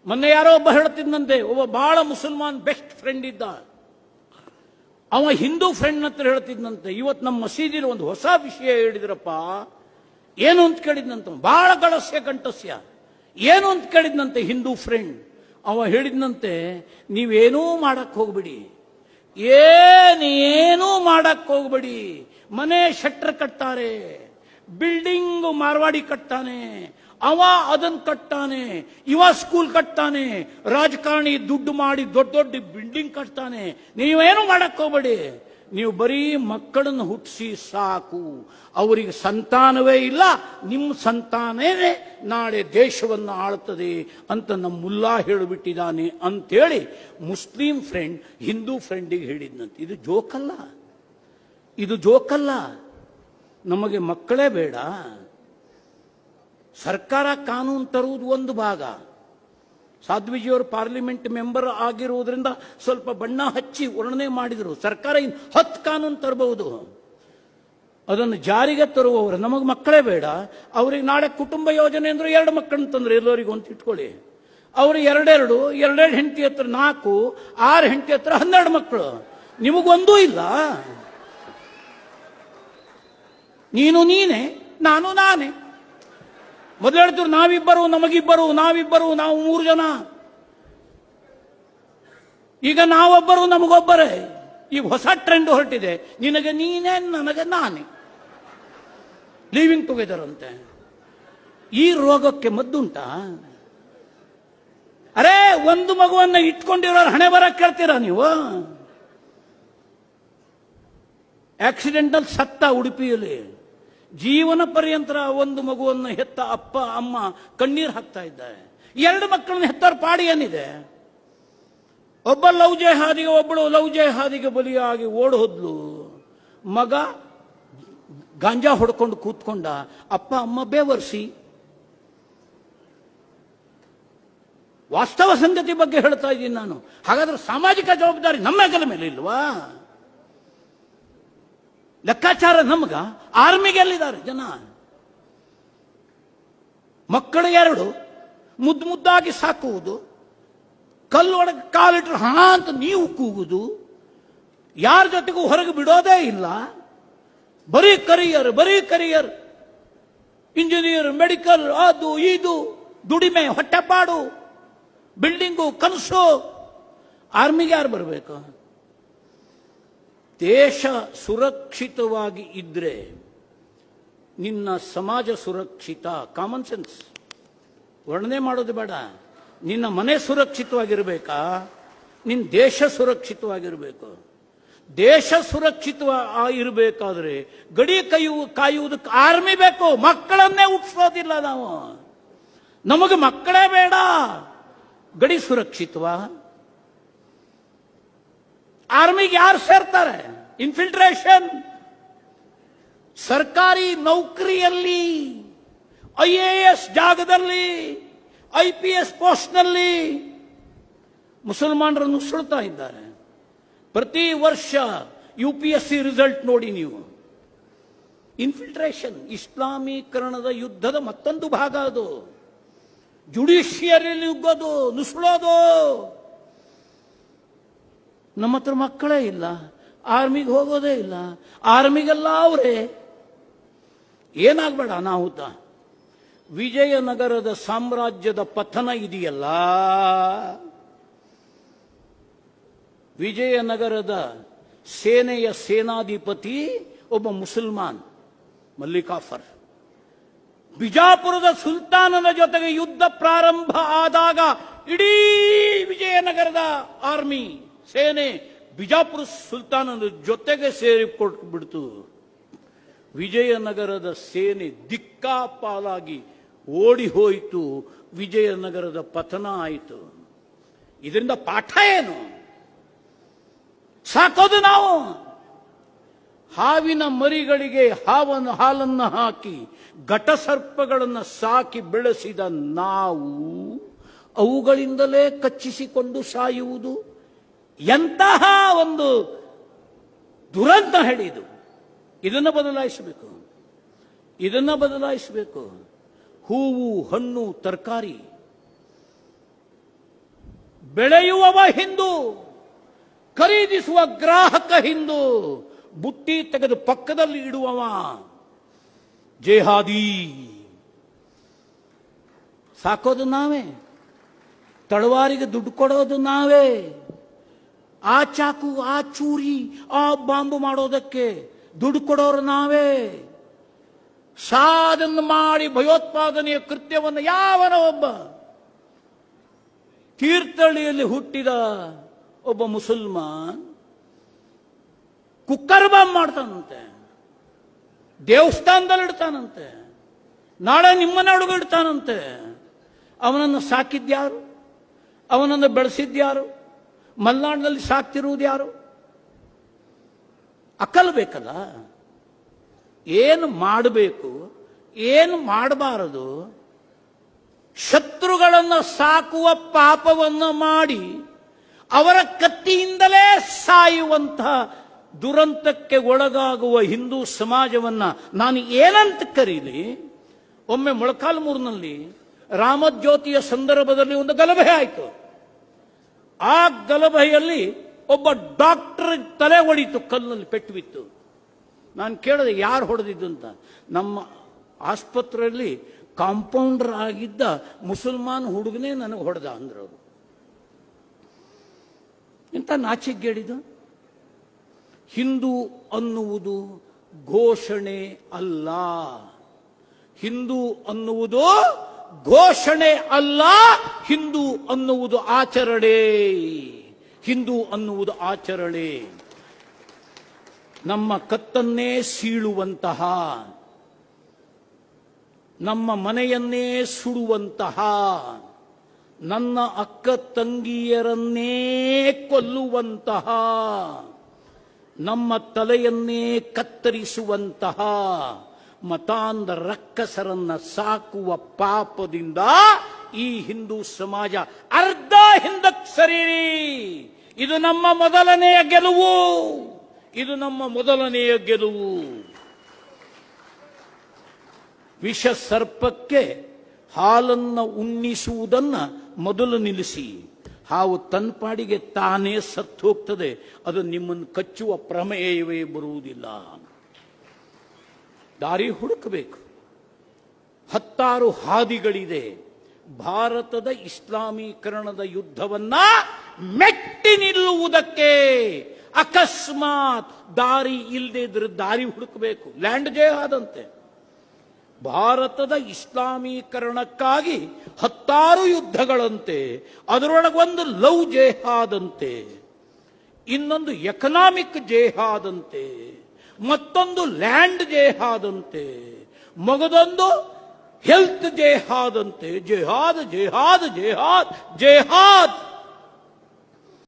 ಮೊನ್ನೆ ಯಾರೋ ಒಬ್ಬ ಹೇಳ್ತಿದ್ದಂತೆ, ಒಬ್ಬ ಬಹಳ ಮುಸಲ್ಮಾನ್ ಬೆಸ್ಟ್ ಫ್ರೆಂಡ್ ಇದ್ದ, ಅವ ಹಿಂದೂ ಫ್ರೆಂಡ್ ಹತ್ರ ಹೇಳ್ತಿದ್ದಂತೆ, ಇವತ್ತು ನಮ್ಮ ಮಸೀದಿಲಿ ಒಂದು ಹೊಸ ವಿಷಯ ಹೇಳಿದ್ರಪ್ಪ. ಏನು ಅಂತ ಕೇಳಿದ್ನಂತ, ಬಹಳ ಗಳಸ್ಯ ಕಂಠಸ್ಯ. ಏನು ಅಂತ ಕೇಳಿದ್ನಂತೆ ಹಿಂದೂ ಫ್ರೆಂಡ್. ಅವ ಹೇಳಿದ್ನಂತೆ, ನೀವೇನೂ ಮಾಡಕ್ ಹೋಗ್ಬಿಡಿ, ಏನೂ ಮಾಡಕ್ ಹೋಗ್ಬೇಡಿ. ಮನೆ ಶಟ್ರ್ ಕಟ್ತಾರೆ, ಬಿಲ್ಡಿಂಗ್ ಮಾರ್ವಾಡಿ ಕಟ್ತಾನೆ, ಅವ ಅದನ್ನ ಕಟ್ತಾನೆ, ಇವ ಸ್ಕೂಲ್ ಕಟ್ತಾನೆ, ರಾಜಕಾರಣಿ ದುಡ್ಡು ಮಾಡಿ ದೊಡ್ಡ ದೊಡ್ಡ ಬಿಲ್ಡಿಂಗ್ ಕಟ್ತಾನೆ. ನೀವೇನು ಮಾಡಕ್ ಹೋಗ್ಬೇಡಿ, ನೀವು ಬರೀ ಮಕ್ಕಳನ್ನು ಹುಟ್ಟಿಸಿ ಸಾಕು. ಅವರಿಗೆ ಸಂತಾನವೇ ಇಲ್ಲ, ನಿಮ್ಮ ಸಂತಾನವೇ ನಾಳೆ ದೇಶವನ್ನು ಆಳ್ತದೆ ಅಂತ ನಮ್ಮ ಮುಲ್ಲಾ ಹೇಳಿಬಿಟ್ಟಿದ್ದಾನೆ ಅಂತೇಳಿ ಮುಸ್ಲಿಂ ಫ್ರೆಂಡ್ ಹಿಂದೂ ಫ್ರೆಂಡಿಗೆ ಹೇಳಿದ್ನಂತೆ. ಇದು ಜೋಕಲ್ಲ, ಇದು ಜೋಕಲ್ಲ. ನಮಗೆ ಮಕ್ಕಳೇ ಬೇಡ, ಸರ್ಕಾರ ಕಾನೂನು ತರುವುದು ಒಂದು ಭಾಗ. ಸಾಧ್ವಿಜಿಯವರು ಪಾರ್ಲಿಮೆಂಟ್ ಮೆಂಬರ್ ಆಗಿರುವುದರಿಂದ ಸ್ವಲ್ಪ ಬಣ್ಣ ಹಚ್ಚಿ ವರ್ಣನೆ ಮಾಡಿದರು. ಸರ್ಕಾರ 10 ಕಾನೂನು ತರಬಹುದು, ಅದನ್ನು ಜಾರಿಗೆ ತರುವವರು. ನಮಗೆ ಮಕ್ಕಳೇ ಬೇಡ, ಅವ್ರಿಗೆ ನಾಳೆ ಕುಟುಂಬ ಯೋಜನೆ ಅಂದ್ರೆ 2 ಮಕ್ಕಳನ್ನ ತಂದ್ರೆ ಎಲ್ಲರಿಗೂ ಅಂತ ಇಟ್ಕೊಳ್ಳಿ. ಅವರು ಎರಡೆರಡು ಹೆಂಡತಿ ಹತ್ರ 4, 6 ಹೆಂಡತಿ ಹತ್ರ 12 ಮಕ್ಕಳು. ನಿಮಗೊಂದೂ ಇಲ್ಲ. ನೀನು ನೀನೆ, ನಾನು ನಾನೇ. ಮೊದಲು ಹೇಳಿದ್ರು ನಾವಿಬ್ಬರು, ನಮಗಿಬ್ಬರು, ನಾವಿಬ್ಬರು, ನಾವು 3 ಜನ. ಈಗ ನಾವೊಬ್ಬರು, ನಮಗೊಬ್ಬರೇ. ಈಗ ಹೊಸ ಟ್ರೆಂಡ್ ಹೊರಟಿದೆ, ನಿನಗೆ ನೀನೇ, ನನಗೆ ನಾನೇ, ಲಿವಿಂಗ್ ಟುಗೆದರ್ ಅಂತೆ. ಈ ರೋಗಕ್ಕೆ ಮದ್ದುಂಟಾ? ಅರೇ, ಒಂದು ಮಗುವನ್ನ ಇಟ್ಕೊಂಡಿರೋರು ಹಣೆ ಬರ ಕೇಳ್ತೀರಾ ನೀವು? ಆಕ್ಸಿಡೆಂಟಲ್ ಸತ್ತ ಉಡುಪಿಯಲ್ಲಿ, ಜೀವನ ಪರ್ಯಂತರ ಒಂದು ಮಗುವನ್ನು ಹೆತ್ತ ಅಪ್ಪ ಅಮ್ಮ ಕಣ್ಣೀರು ಹಾಕ್ತಾ ಇದ್ದಾರೆ. 2 ಮಕ್ಕಳನ್ನ ಹೆತ್ತವ್ರ ಪಾಡಿ ಏನಿದೆ? ಒಬ್ಬ ಒಬ್ಬಳು ಲವ್ ಜೆಹಾದಿಗೆ ಬಲಿಯಾಗಿ ಓಡ್ ಹೋದ್ಲು. ಮಗ ಗಾಂಜಾ ಹೊಡ್ಕೊಂಡು ಕೂತ್ಕೊಂಡ, ಅಪ್ಪ ಅಮ್ಮ ಬೇವರ್ಸಿ. ವಾಸ್ತವ ಸಂಗತಿ ಬಗ್ಗೆ ಹೇಳ್ತಾ ಇದ್ದೀನಿ ನಾನು. ಹಾಗಾದ್ರೆ ಸಾಮಾಜಿಕ ಜವಾಬ್ದಾರಿ ನಮ್ಮ ಹೆಗಲ ಮೇಲೆ ಇಲ್ವಾ? ಲೆಕ್ಕಾಚಾರ ನಮ್ಗ? ಆರ್ಮಿಗೆ ಎಲ್ಲಿದ್ದಾರೆ ಜನ? ಮಕ್ಕಳು 2 ಮುದ್ದಾಗಿ ಸಾಕುವುದು, ಕಲ್ಲೊಳಗೆ ಕಾಲಿಟ್ರೆ ಹಣ ಅಂತ ನೀವು ಕೂಗುದು, ಯಾರ ಜೊತೆಗೂ ಹೊರಗೆ ಬಿಡೋದೇ ಇಲ್ಲ. ಬರೀ ಕರಿಯರ್, ಇಂಜಿನಿಯರ್, ಮೆಡಿಕಲ್, ಅದು ಇದು, ದುಡಿಮೆ, ಹೊಟ್ಟೆಪಾಡು, ಬಿಲ್ಡಿಂಗು, ಕನಸು. ಆರ್ಮಿಗೆ ಯಾರು ಬರಬೇಕು? ದೇಶ ಸುರಕ್ಷಿತವಾಗಿ ಇದ್ರೆ ನಿನ್ನ ಸಮಾಜ ಸುರಕ್ಷಿತ. ಕಾಮನ್ ಸೆನ್ಸ್, ವರ್ಣನೆ ಮಾಡೋದು ಬೇಡ. ನಿನ್ನ ಮನೆ ಸುರಕ್ಷಿತವಾಗಿರ್ಬೇಕಾ? ನಿನ್ನ ದೇಶ ಸುರಕ್ಷಿತವಾಗಿರ್ಬೇಕು. ದೇಶ ಸುರಕ್ಷಿತವಾಗಿರ್ಬೇಕಾದ್ರೆ ಗಡಿ ಕಾಯುವುದಕ್ಕೆ ಆರ್ಮಿ ಬೇಕು. ಮಕ್ಕಳನ್ನೇ ಹುಟ್ಟಿಸೋದಿಲ್ಲ ನಾವು. ನಮಗೆ ಮಕ್ಕಳೇ ಬೇಡ, ಗಡಿ ಸುರಕ್ಷಿತವಾ? ಆರ್ಮಿಗೆ ಯಾರು ಸೇರ್ತಾರೆ? ಇನ್ಫಿಲ್ಟ್ರೇಷನ್. ಸರ್ಕಾರಿ ನೌಕರಿಯಲ್ಲಿ, IAS ಜಾಗದಲ್ಲಿ, IPS ಪೋಸ್ಟ್ನಲ್ಲಿ ಮುಸಲ್ಮಾನರನ್ನು ನುಸುಳ್ತಾ ಇದ್ದಾರೆ. ಪ್ರತಿ ವರ್ಷ UPSC ರಿಸಲ್ಟ್ ನೋಡಿ ನೀವು. ಇನ್ಫಿಲ್ಟ್ರೇಷನ್, ಇಸ್ಲಾಮೀಕರಣದ ಯುದ್ಧದ ಮತ್ತೊಂದು ಭಾಗ ಅದು. ಜುಡಿಷಿಯರಿಯಲ್ಲಿ ನುಗ್ಗೋದು, ನುಸುಳೋದು. ನಮ್ಮ ಹತ್ರ ಮಕ್ಕಳೇ ಇಲ್ಲ, ಆರ್ಮಿಗೆ ಹೋಗೋದೇ ಇಲ್ಲ. ಆರ್ಮಿಗೆಲ್ಲ ಅವರೇ. ಏನಾಗಬೇಡ ಅನಾಹುತ. ವಿಜಯನಗರದ ಸಾಮ್ರಾಜ್ಯದ ಪತನ ಇದೆಯಲ್ಲ, ವಿಜಯನಗರದ ಸೇನೆಯ ಸೇನಾಧಿಪತಿ ಒಬ್ಬ ಮುಸಲ್ಮಾನ್, ಮಲ್ಲಿಕಾಫರ್. ಬಿಜಾಪುರದ ಸುಲ್ತಾನನ ಜೊತೆಗೆ ಯುದ್ಧ ಪ್ರಾರಂಭ ಆದಾಗ ಇಡೀ ವಿಜಯನಗರದ ಆರ್ಮಿ ಸೇನೆ ಬಿಜಾಪುರ ಸುಲ್ತಾನನ ಜೊತೆಗೆ ಸೇರಿಕೊಟ್ಟು ಬಿಡ್ತು. ವಿಜಯನಗರದ ಸೇನೆ ದಿಕ್ಕಾಪಾಲಾಗಿ ಓಡಿ ಹೋಯಿತು. ವಿಜಯನಗರದ ಪತನ ಆಯಿತು. ಇದರಿಂದ ಪಾಠ ಏನು? ಸಾಕೋದು ನಾವು. ಹಾವಿನ ಮರಿಗಳಿಗೆ ಹಾಲನ್ನು ಹಾಕಿ ಘಟಸರ್ಪಗಳನ್ನು ಸಾಕಿ ಬೆಳೆಸಿದ ನಾವು ಅವುಗಳಿಂದಲೇ ಕಚ್ಚಿಸಿಕೊಂಡು ಸಾಯುವುದು ಎಂತಹ ಒಂದು ದುರಂತ ಹೇಳಿದು. ಇದನ್ನು ಬದಲಾಯಿಸಬೇಕು, ಇದನ್ನು ಬದಲಾಯಿಸಬೇಕು. ಹೂವು, ಹಣ್ಣು, ತರಕಾರಿ ಬೆಳೆಯುವವ ಹಿಂದೂ, ಖರೀದಿಸುವ ಗ್ರಾಹಕ ಹಿಂದೂ, ಬುಟ್ಟಿ ತೆಗೆದು ಪಕ್ಕದಲ್ಲಿ ಇಡುವವ ಜೇಹಾದಿ. ಸಾಕೋದು ನಾವೇ, ತಳವಾರಿಗೆ ದುಡ್ಡು ಕೊಡೋದು ನಾವೇ, ಆ ಚಾಕು, ಆ ಚೂರಿ, ಆ ಬಾಂಬು ಮಾಡೋದಕ್ಕೆ ದುಡ್ಡು ಕೊಡೋರು ನಾವೇ. ಸಾಧನೆ ಮಾಡಿ ಭಯೋತ್ಪಾದನೆಯ ಕೃತ್ಯವನ್ನು ಯಾವನ ಒಬ್ಬ ತೀರ್ಥಹಳ್ಳಿಯಲ್ಲಿ ಹುಟ್ಟಿದ ಒಬ್ಬ ಮುಸಲ್ಮಾನ್ ಕುಕ್ಕರ್ ಬಾಂಬ್ ಮಾಡ್ತಾನಂತೆ, ದೇವಸ್ಥಾನದಲ್ಲಿ ಇಡ್ತಾನಂತೆ, ನಾಳೆ ನಿಮ್ಮ ನಡುವೆ ಇಡ್ತಾನಂತೆ. ಅವನನ್ನು ಸಾಕಿದ್ಯಾರು? ಅವನನ್ನು ಬೆಳೆಸಿದ್ಯಾರು? ಮಲೆನಾಡಿನಲ್ಲಿ ಸಾಕ್ತಿರುವುದು ಯಾರು? ಅಕ್ಕಲ್ ಬೇಕಲ್ಲ. ಏನು ಮಾಡಬೇಕು, ಏನು ಮಾಡಬಾರದು, ಶತ್ರುಗಳನ್ನು ಸಾಕುವ ಪಾಪವನ್ನು ಮಾಡಿ ಅವರ ಕತ್ತಿಯಿಂದಲೇ ಸಾಯುವಂತಹ ದುರಂತಕ್ಕೆ ಒಳಗಾಗುವ ಹಿಂದೂ ಸಮಾಜವನ್ನ ನಾನು ಏನಂತ ಕರೀಲಿ? ಒಮ್ಮೆ ಮೊಳಕಾಲ್ಮೂರಿನಲ್ಲಿ ರಾಮಜ್ಯೋತಿಯ ಸಂದರ್ಭದಲ್ಲಿ ಒಂದು ಗಲಭೆ ಆಯಿತು. ಆ ಗಲಭೆಯಲ್ಲಿ ಒಬ್ಬ ಡಾಕ್ಟರ್ ತಲೆ ಹೊಡಿತು, ಕಲ್ಲಲ್ಲಿ ಪೆಟ್ಟು ಬಿತ್ತು. ನಾನು ಕೇಳಿದೆ ಯಾರು ಹೊಡೆದಿದ್ದು ಅಂತ. ನಮ್ಮ ಆಸ್ಪತ್ರೆಯಲ್ಲಿ ಕಾಂಪೌಂಡರ್ ಆಗಿದ್ದ ಮುಸಲ್ಮಾನ್ ಹುಡುಗನೇ ನನಗೆ ಹೊಡೆದ ಅಂದ್ರು ಅವರು. ಎಂತ ನಾಚಿಕೆಗೇಡಿದು. ಹಿಂದೂ ಅನ್ನುವುದು ಘೋಷಣೆ ಅಲ್ಲ, ಹಿಂದೂ ಅನ್ನುವುದು ಘೋಷಣೆ ಅಲ್ಲ, ಹಿಂದೂ ಅನ್ನುವುದು ಆಚರಣೆ. ಹಿಂದೂ ಅನ್ನುವುದು ಆಚರಣೆ. ನಮ್ಮ ಕತ್ತನ್ನೇ ಸೀಳುವಂತಹ, ನಮ್ಮ ಮನೆಯನ್ನೇ ಸುಡುವಂತಹ, ನನ್ನ ಅಕ್ಕ ತಂಗಿಯರನ್ನೇ ಕೊಲ್ಲುವಂತಹ, ನಮ್ಮ ತಲೆಯನ್ನೇ ಕತ್ತರಿಸುವಂತಹ ಮತಾಂಧ ರಕ್ಕಸರನ್ನ ಸಾಕುವ ಪಾಪದಿಂದ ಈ ಹಿಂದೂ ಸಮಾಜ ಅರ್ಧ ಹಿಂದಕ್ಕೆ ಸರಿರಿ. ಇದು ನಮ್ಮ ಮೊದಲನೆಯ ಗೆಲುವು, ಇದು ನಮ್ಮ ಮೊದಲನೆಯ ಗೆಲುವು. ವಿಷ ಸರ್ಪಕ್ಕೆ ಹಾಲನ್ನು ಉಣ್ಣಿಸುವುದನ್ನ ಮೊದಲು ನಿಲ್ಲಿಸಿ. ಹಾವು ತನ್ಪಾಡಿಗೆ ತಾನೇ ಸತ್ತು ಹೋಗ್ತದೆ, ಅದು ನಿಮ್ಮನ್ನು ಕಚ್ಚುವ ಪ್ರಮೇಯವೇ ಬರುವುದಿಲ್ಲ. ದಾರಿ ಹುಡುಕಬೇಕು. 10 ಹಾದಿಗಳಿದೆ. ಭಾರತದ ಇಸ್ಲಾಮೀಕರಣದ ಯುದ್ಧವನ್ನ ಮೆಟ್ಟಿ ನಿಲ್ಲುವುದಕ್ಕೆ ಅಕಸ್ಮಾತ್ ದಾರಿ ಇಲ್ಲದೆ ಇದ್ರೆ ದಾರಿ ಹುಡುಕಬೇಕು. ಲ್ಯಾಂಡ್ ಜೇಹಾದ್ ಅಂತೆ. ಭಾರತದ ಇಸ್ಲಾಮೀಕರಣಕ್ಕಾಗಿ 10 ಯುದ್ಧಗಳಂತೆ. ಅದರೊಳಗೊಂದು ಲವ್ ಜೇಹಾದ್ ಅಂತೆ, ಇನ್ನೊಂದು ಎಕನಾಮಿಕ್ ಜೇಹಾದ್ ಅಂತೆ, ಮತ್ತೊಂದು ಲ್ಯಾಂಡ್ ಜೇಹಾದ್ ಅಂತೆ, ಮಗದೊಂದು ಹೆಲ್ತ್ ಜೇಹಾದ್ ಅಂತೆ. ಜೇಹಾದ್ ಜೇಹಾದ್ ಜೇಹಾದ್ ಜೇಹಾದ್.